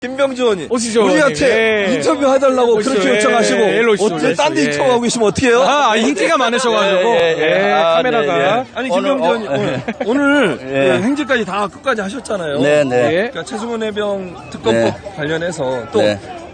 김병주 의원님, 오시죠, 우리한테 예. 인터뷰 해달라고 오시죠. 그렇게 예. 요청하시고 오시죠. 어떻게 딴 데 예. 요청하고 계시면 어떡해요? 인기가 많으셔가지고 카메라가 아니 김병주 의원님 오늘 그 행진까지 다 끝까지 하셨잖아요. 네네. 예. 그러니까 최승훈 해병 특검법 관련해서 또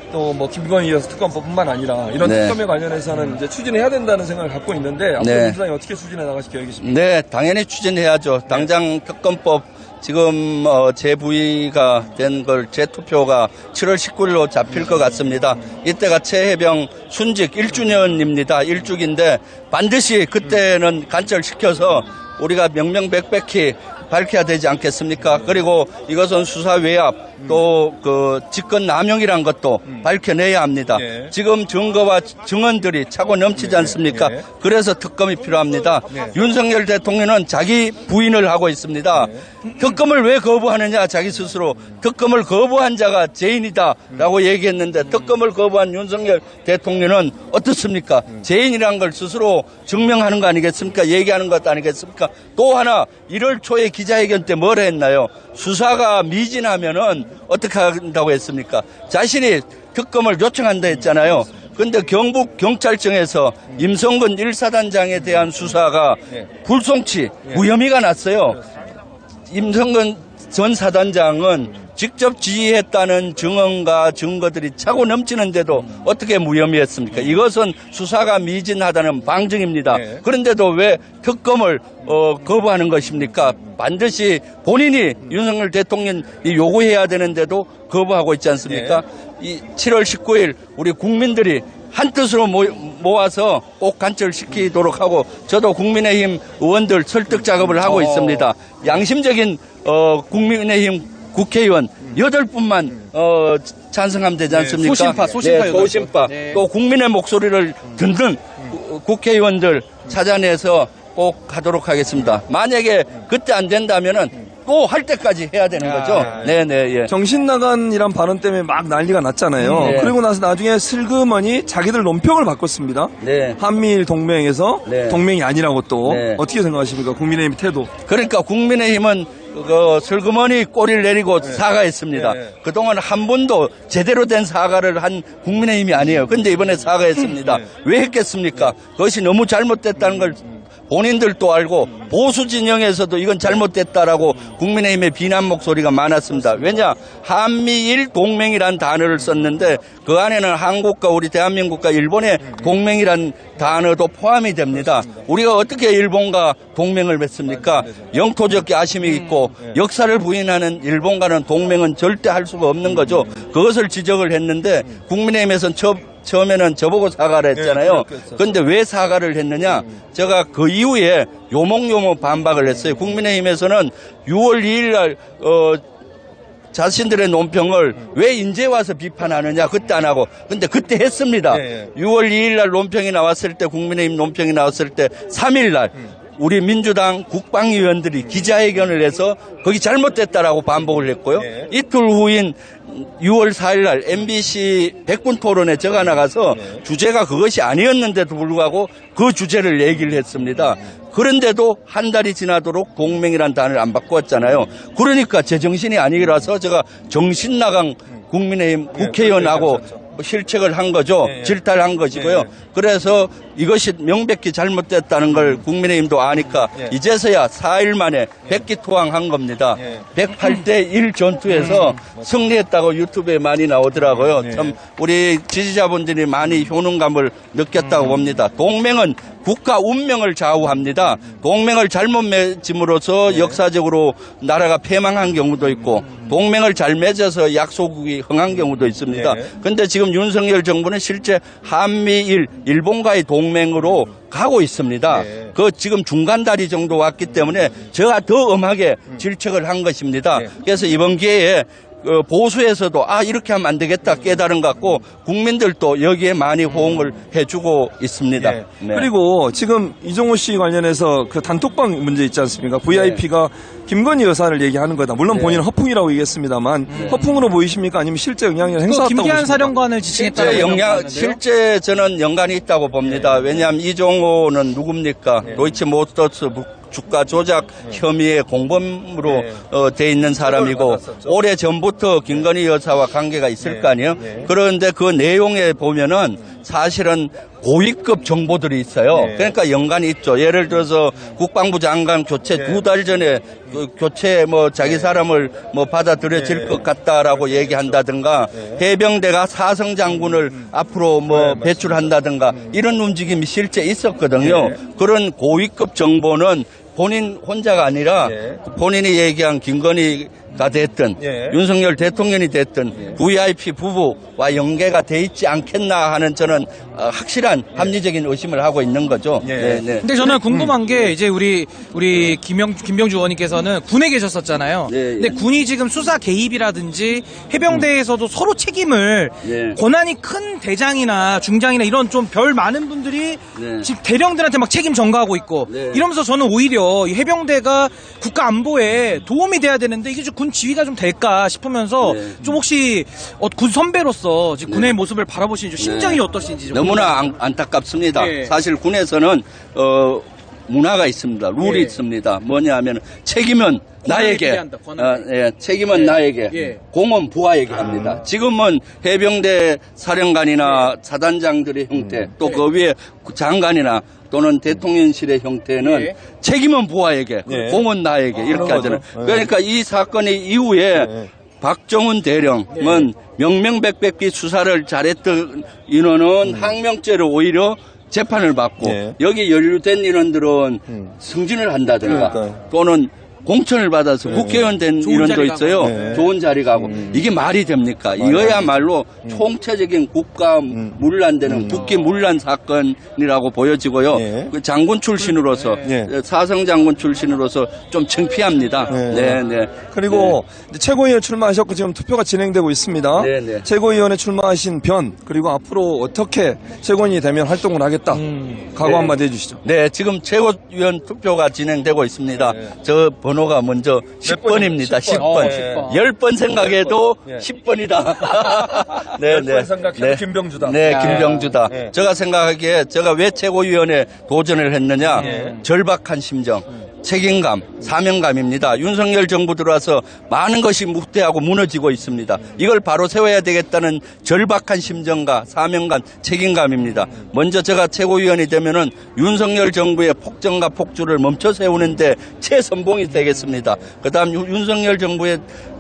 뭐 김건희 여사 특검법뿐만 아니라 이런 특검에 관련해서는 이제 추진해야 된다는 생각을 갖고 있는데 앞으로 민주당이 어떻게 추진해 나가실 계획이십니까? 네, 당연히 추진해야죠. 당장 특검법 지금 재부의가 된 걸 재투표가 7월 19일로 잡힐 것 같습니다. 이때가 최해병 순직 1주년입니다. 1주기인데 반드시 그때는 간절시켜서 우리가 명명백백히 밝혀야 되지 않겠습니까? 그리고 이것은 수사 외압 또 그 직권 남용이란 것도 밝혀내야 합니다. 지금 증거와 증언들이 차고 넘치지 않습니까? 그래서 특검이 필요합니다. 윤석열 대통령은 자기 부인을 하고 있습니다. 특검을 왜 거부하느냐 자기 스스로 특검을 거부한 자가 죄인이다라고 얘기했는데 특검을 거부한 윤석열 대통령은 어떻습니까? 죄인이란 걸 스스로 증명하는 거 아니겠습니까? 얘기하는 것 아니겠습니까? 또 하나 1월 초에 기자회견 때 뭘 했나요? 수사가 미진하면은 어떻게 한다고 했습니까? 자신이 특검을 요청한다 했잖아요. 근데 경북 경찰청에서 임성근 1사단장에 대한 수사가 불송치 무혐의가 났어요. 임성근 전 사단장은 직접 지휘했다는 증언과 증거들이 차고 넘치는데도 어떻게 무혐의했습니까? 이것은 수사가 미진하다는 방증입니다. 그런데도 왜 특검을 거부하는 것입니까? 반드시 본인이 윤석열 대통령이 요구해야 되는데도 거부하고 있지 않습니까? 이 7월 19일 우리 국민들이 한뜻으로 모아서 꼭 간절시키도록 하고 저도 국민의힘 의원들 설득 작업을 하고 있습니다. 양심적인 국민의힘 국회의원 8분만 찬성하면 되지 않습니까? 소신파. 또 국민의 목소리를 듣는 국회의원들 찾아내서 꼭 하도록 하겠습니다. 만약에 그때 안 된다면은 또 할 때까지 해야 되는 거죠. 네네. 정신 나간이란 발언 때문에 막 난리가 났잖아요. 그리고 나서 나중에 슬그머니 자기들 논평을 바꿨습니다. 한미일 동맹에서 동맹이 아니라고 또 어떻게 생각하십니까? 국민의힘 태도. 그러니까 국민의힘은 슬그머니 꼬리를 내리고 사과했습니다. 그동안 한 번도 제대로 된 사과를 한 국민의힘이 아니에요. 근데 이번에 사과했습니다. 왜 했겠습니까? 그것이 너무 잘못됐다는 걸 본인들도 알고 보수 진영에서도 이건 잘못됐다라고 국민의힘의 비난 목소리가 많았습니다. 왜냐? 한미일 동맹이란 단어를 썼는데 그 안에는 한국과 우리 대한민국과 일본의 동맹이란 단어도 포함이 됩니다. 우리가 어떻게 일본과 동맹을 맺습니까? 영토적 야심이 있고 역사를 부인하는 일본과는 동맹은 절대 할 수가 없는 거죠. 그것을 지적을 했는데 국민의힘에서는 처음에는 저보고 사과를 했잖아요. 그런데 왜 사과를 했느냐? 제가 그 이후에 요목요목 반박을 했어요. 국민의힘에서는 6월 2일 날 자신들의 논평을 왜 이제 와서 비판하느냐 그때 안 하고 근데 그때 했습니다. 6월 2일 날 논평이 나왔을 때 국민의힘 논평이 나왔을 때 3일 날 우리 민주당 국방위원들이 기자회견을 해서 거기 잘못됐다라고 반복을 했고요. 이틀 후인 6월 4일 날 MBC 백분 토론에 제가 나가서 주제가 그것이 아니었는데도 불구하고 그 주제를 얘기를 했습니다. 그런데도 한 달이 지나도록 동맹이란 단어를 안 바꾸었잖아요. 그러니까 제정신이 아니라서 제가 정신 나간 국민의힘 국회의원하고 실책을 한 거죠. 질타를 한 것이고요. 그래서 이것이 명백히 잘못됐다는 걸 국민의힘도 아니까 이제서야 4일 만에 백기투항한 겁니다. 108대 1 전투에서 승리했다고 유튜브에 많이 나오더라고요. 참 우리 지지자분들이 많이 효능감을 느꼈다고 봅니다. 동맹은 국가 운명을 좌우합니다. 동맹을 잘못 맺음으로써 역사적으로 나라가 패망한 경우도 있고 동맹을 잘 맺어서 약소국이 흥한 경우도 있습니다. 그런데 지금 윤석열 정부는 실제 한미일 일본과의 동맹으로 가고 있습니다. 그 지금 중간다리 정도 왔기 때문에 제가 더 엄하게 질책을 한 것입니다. 그래서 이번 기회에 보수에서도 이렇게 하면 안 되겠다 깨달은 것 같고 국민들도 여기에 많이 호응을 해주고 있습니다. 그리고 지금 이종호 씨 관련해서 그 단톡방 문제 있지 않습니까? VIP가 김건희 여사를 얘기하는 거다. 물론 본인은 허풍이라고 얘기했습니다만 허풍으로 보이십니까? 아니면 실제 영향력을 행사했다고 보십니까? 김기한 사령관을 지칭했다고 실제 저는 연관이 있다고 봅니다. 왜냐하면 이종호는 누굽니까? 도이치모터스 주가 조작 혐의의 공범으로 돼 있는 사람이고 받았었죠. 오래 전부터 김건희 여사와 관계가 있을 거 아니에요. 그런데 그 내용에 보면은 사실은 고위급 정보들이 있어요. 그러니까 연관이 있죠. 예를 들어서 국방부 장관 교체 2달 전에 그 교체 뭐 자기 사람을 뭐 받아들여질 것 같다라고 얘기한다든가 해병대가 사성 장군을 앞으로 뭐 배출한다든가 이런 움직임이 실제 있었거든요. 그런 고위급 정보는 본인 혼자가 아니라 본인이 얘기한 김건희가 됐든 윤석열 대통령이 됐든 VIP 부부와 연계가 돼 있지 않겠나 하는 저는 확실한 합리적인 의심을 하고 있는 거죠. 네. 근데 저는 궁금한 게 이제 우리 김병주 의원님께서는 군에 계셨었잖아요. 근데 군이 지금 수사 개입이라든지 해병대에서도 서로 책임을 권한이 큰 대장이나 중장이나 이런 좀 별 많은 분들이 지금 대령들한테 막 책임 전가하고 있고 이러면서 저는 오히려 이 해병대가 국가 안보에 도움이 돼야 되는데 이게 좀 군 지휘가 좀 될까 싶으면서 좀 혹시 군 선배로서 지금 군의 모습을 바라보시는 좀 심정이 어떠신지 좀 너무나 안타깝습니다. 사실 군에서는 문화가 있습니다. 룰이 있습니다. 뭐냐 하면 책임은 나에게, 책임은 나에게, 공은 부하에게 합니다. 지금은 해병대 사령관이나 사단장들의 형태, 또 그 위에 장관이나 또는 대통령실의 형태는 책임은 부하에게, 공은 나에게 이렇게 하잖아요. 그러니까 이 사건의 이후에 박정훈 대령은 명명백백히 수사를 잘했던 인원은 항명죄로 오히려 재판을 받고 여기 연루된 인원들은 승진을 한다든가 또는 공천을 받아서 국회의원 된 인원도 있어요. 좋은 자리 가고. 이게 말이 됩니까? 이거야말로 총체적인 국가 문란되는 국기 문란 사건이라고 보여지고요. 그 장군 출신으로서 사성 장군 출신으로서 좀 창피합니다. 그리고 이제 최고위원 출마하셨고 지금 투표가 진행되고 있습니다. 최고위원에 출마하신 변 그리고 앞으로 어떻게 최고위원이 되면 활동을 하겠다. 각오 한마디 해주시죠. 네, 지금 최고위원 투표가 진행되고 있습니다. 저 번호가 먼저 10번입니다. 10번. 10번 생각해도 10번이다. 네, 10번 생각해도 김병주다. 네, 김병주다. 제가 생각하기에 제가 왜 최고위원에 도전을 했느냐. 절박한 심정. 책임감, 사명감입니다. 윤석열 정부 들어와서 많은 것이 무태하고 무너지고 있습니다. 이걸 바로 세워야 되겠다는 절박한 심정과 사명감, 책임감입니다. 먼저 제가 최고위원이 되면은 윤석열 정부의 폭정과 폭주를 멈춰 세우는데 최선봉이 되겠습니다. 그다음 윤석열 정부에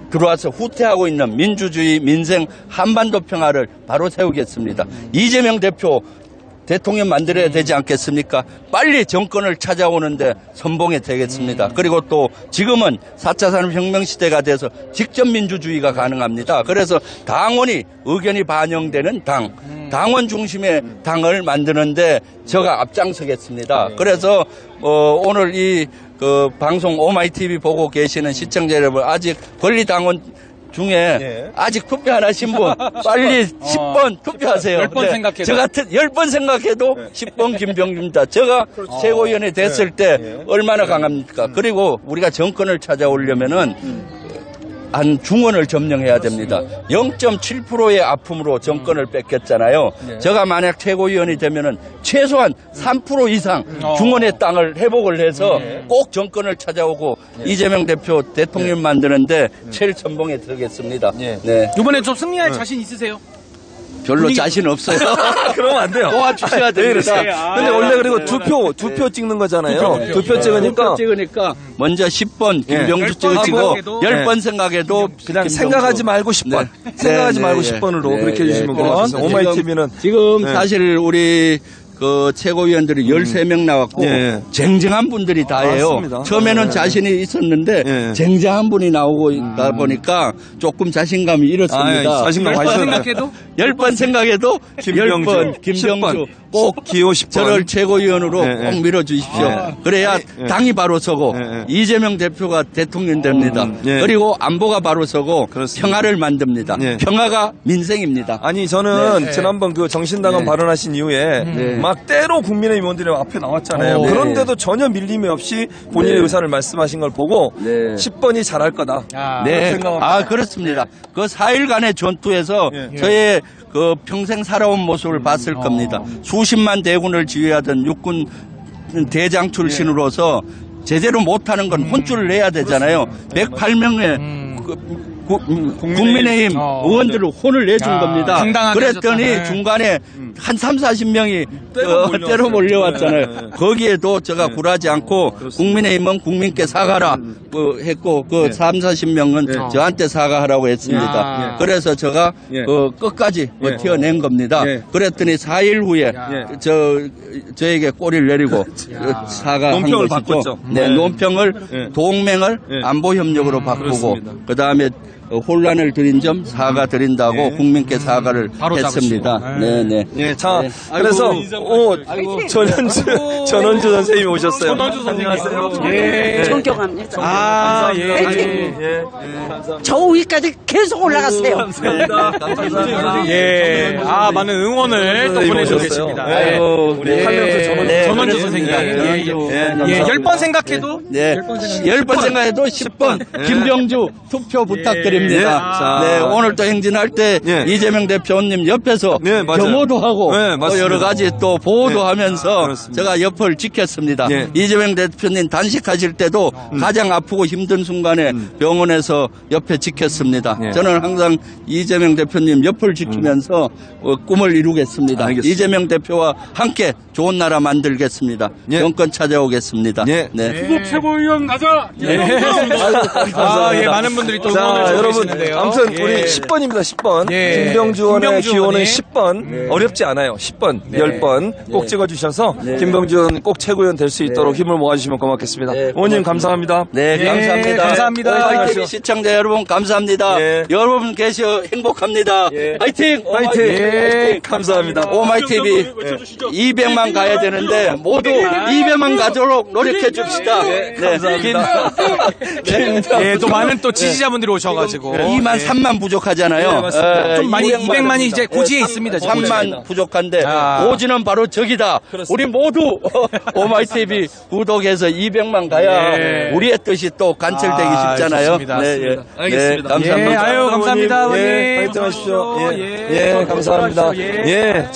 들어와서 후퇴하고 있는 민주주의, 민생, 한반도 평화를 바로 세우겠습니다. 이재명 대표 대통령 만들어야 되지 않겠습니까? 빨리 정권을 찾아오는데 선봉이 되겠습니다. 그리고 또 지금은 4차 산업혁명 시대가 돼서 직접 민주주의가 가능합니다. 그래서 당원이 의견이 반영되는 당원 중심의 당을 만드는데 제가 앞장서겠습니다. 그래서 오늘 이 방송 오마이TV 보고 계시는 시청자 여러분 아직 권리당원 중에 아직 투표 안 하신 분 빨리 10번 투표하세요. 10번 생각해도. 저 같은 10번 생각해도 10번 김병주입니다. 제가 최고위원이 됐을 때 얼마나 강합니까? 그리고 우리가 정권을 찾아오려면은 한 중원을 점령해야 됩니다. 0.7%의 아픔으로 정권을 뺏겼잖아요. 제가 만약 최고위원이 되면은 최소한 3% 이상 중원의 땅을 회복을 해서 꼭 정권을 찾아오고 이재명 대표 대통령 만드는데 최선봉에 들겠습니다. 이번에 좀 승리할 자신 있으세요? 별로 자신 없어요. 그러면 안 돼요. 도와주셔야 됩니다. 근데 원래 그리고 투표 찍는 거잖아요. 투표 찍으니까 먼저 10번 김병주 찍으시고 10번 생각해도 그냥 김병주. 생각하지 말고 10번. 생각하지 말고 10번으로 그렇게 해주시면 고맙습니다. 오마이TV는 지금 사실 우리 그 최고위원들이 13명 나왔고 쟁쟁한 분들이 다예요. 맞습니다. 처음에는 자신이 있었는데 쟁쟁한 분이 나오고 있다 보니까 조금 자신감이 잃었습니다. 자신감 10번 많이 생각해도? 10번 생각해도 김병주, 10번 김병주 10번. 꼭 기호 10번. 저를 최고위원으로 꼭 밀어주십시오. 그래야 당이 바로 서고 이재명 대표가 대통령 됩니다. 그리고 안보가 바로 서고 그렇습니다. 평화를 만듭니다. 평화가 민생입니다. 아니 저는 지난번 그 정신당원 발언하신 이후에 막 때로 국민의힘 의원들이 앞에 나왔잖아요. 그런데도 전혀 밀림이 없이 본인의 의사를 말씀하신 걸 보고 10번이 잘할 거다. 생각합니다. 그렇습니다. 그 4일간의 전투에서 저의 그 평생 살아온 모습을 봤을 겁니다. 수십만 대군을 지휘하던 육군 대장 출신으로서 제대로 못하는 건 혼쭐을 내야 되잖아요. 108명의 국민의힘 의원들을 혼을 내준 겁니다. 당당하게 그랬더니 하셨다. 중간에 한 3, 40명이 때로 몰려왔잖아요. 거기에도 제가 굴하지 않고 국민의힘은 국민께 사과라 했고 그 3, 40명은 저한테 사과하라고 했습니다. 그래서 제가 끝까지 버텨낸 겁니다. 그랬더니 4일 후에 저에게 꼬리를 내리고 사과한 논평을 것이죠. 바꿨죠. 네, 논평을 동맹을 안보협력으로 바꾸고 그 다음에 혼란을 드린 점 사과드린다고 국민께 사과를 바로 했습니다. 잡으시고. 네네. 예, 자, 그래서 전원주 선생님이 오셨어요. 전원주 선생님. 안녕하세요. 예. 존경합니다. 아, 예. 저 위까지 계속 올라가세요. 감사합니다. 예. 아, 많은 응원을 또 보내주고 계십니다. 예. 아이고, 우리 한명수 전원주 선생님. 예. 10번 생각해도 네. 10번 생각해도 10번 김병주 투표 부탁드립니다. 자. 네, 오늘 또 행진할 때 이재명 대표님 옆에서 네, 맞아요. 경호도 하고 네, 또 맞습니다. 여러 가지 또 보호도 하면서 그렇습니다. 제가 옆을 지켰습니다. 네. 이재명 대표님 단식하실 때도 가장 아프고 힘든 순간에 병원에서 옆에 지켰습니다. 네. 저는 항상 이재명 대표님 옆을 지키면서 꿈을 이루겠습니다. 알겠습니다. 이재명 대표와 함께 좋은 나라 만들겠습니다. 예. 정권 찾아오겠습니다. 예. 네. 최고위원 가자. 아, 예, 많은 분들이 또 응원을 자, 주고 여러분, 계시는데요. 아무튼 예. 우리 10번입니다. 10번. 예. 김병주 의원의 김병주 기호는 의원이. 10번. 어렵지 않아요. 10번, 10번 꼭 찍어주셔서 김병주 의원 꼭 최고위원 될 수 있도록 힘을 모아주시면 고맙겠습니다. 의원님 감사합니다. 네, 예, 감사합니다. 감사합니다. 오마이TV 시청자 여러분 감사합니다. 예. 여러분 계셔 행복합니다. 화이팅! 화이팅! 예. 감사합니다. 오마이TV 200만 가야 되는데 모두 200만 가도록 노력해 줍시다. 네, 감사합니다. 예, 또 많은 또 지지자분들이 오셔가지고. 2만 3만 부족하잖아요. 맞습니다. 좀 많이 200만이 이제 고지에 있습니다. 지금. 3만 부족한데 아. 오지는 바로 적이다. 우리 모두 오마이TV 구독해서 200만 가야 예. 우리의 뜻이 또 관철되기 아, 쉽잖아요. 좋습니다. 네, 예. 알겠습니다. 네, 감사합니다. 예, 아유, 감사합니다, 예, 어머님. 화이팅 하십시오. 예, 예, 감사합니다. 예. 예.